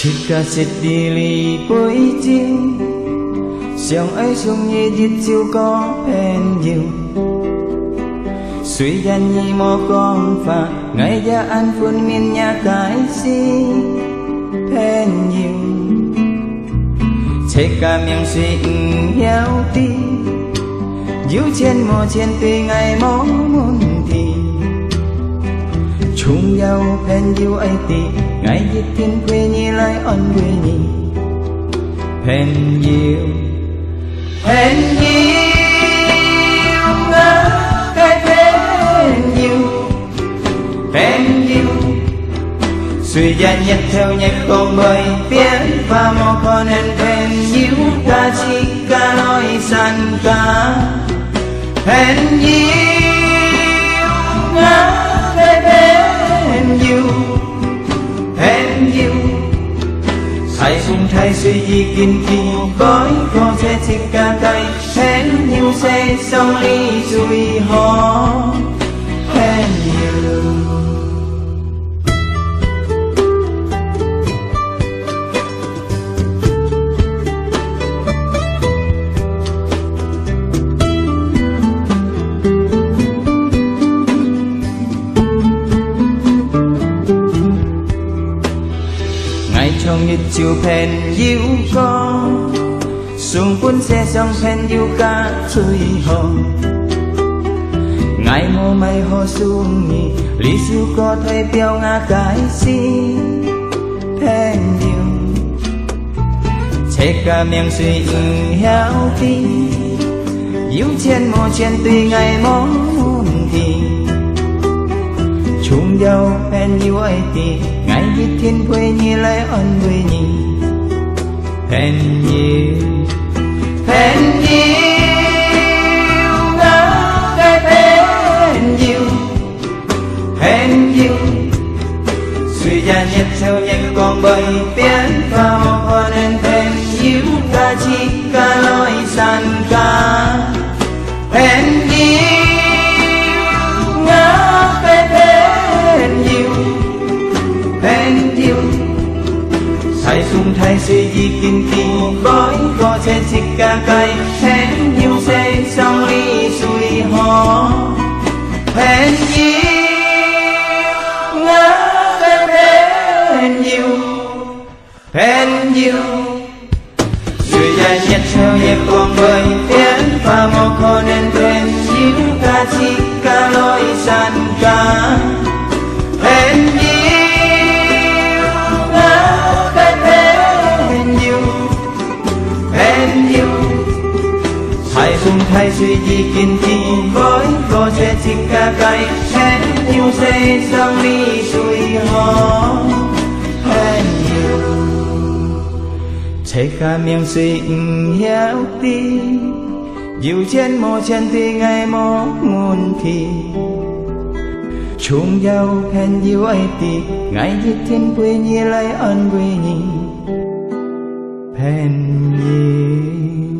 Chỉ cả sẽ đi lì buổi chiều sương ấy xuống như giết chiều có bền nhiều suy gan nhì mò con phà ngày gia ăn phun miền nhà cái si bền nhiều chỉ cả miệng suy nhau đi dấu trên mò trên tùy ngày mong muốn thì chung nhau bền yêu ấy thì ngày giết thiên quê nhì lại ân quê nhì bền nhiều bền nhiều ngã cái bền nhiều bền nhiều suy gian nhật theo nhật con bơi biến và một con nên bền nhiều ta chỉ cả nói sàn cả bền nhiều ngã cái bền nhiều bền nhiều hãy cùng thay suy gì kinh kỳ gói có thể chỉ cả tay bền nhiều sẽ sống đi rồi họ bền nhiều trong nhật chiều phèn yêu có xuống cuốn xe xong phèn yêu ca chơi hò ngày mùa mây hồ xuống nhì lý siêu có thấy béo ngã cái si phèn yêu chế cả miệng suy héo đi yêu trên mùa trên tùy ngày mong thì chung nhau phèn yêu ấy thì ngày giết thiên quê nhì lại ân quê nhì phèn nhiều ngã cái phèn nhiều suy ra nhật theo nhật con bơi biến vào hoa nên phèn nhiều ca chỉ ca nói sàn ca phèn nhiều ngã cái phèn nhiều hãy dùng thay suy gì kinh kỳ gói có thể chỉ cả cây phèn nhiều sẽ xong đi suy họ phèn nhiều ngã cái phèn nhiều suy ra nhật theo nhật con bơi tiến và một con nên phèn nhiều ca chỉ ca lối sàn ca phèn nhiều hãy dùng thay suy gì kinh kỳ gói có thể chỉ cả cây phèn nhiều sẽ xong đi suy họ phèn nhiều chế cả miệng suy héo đi dù trên mồ chân thì ngày mó nguồn thì chung nhau phèn yêu ấy thì ngày giết thiên quê nhì lại ân quê nhì phèn nhiều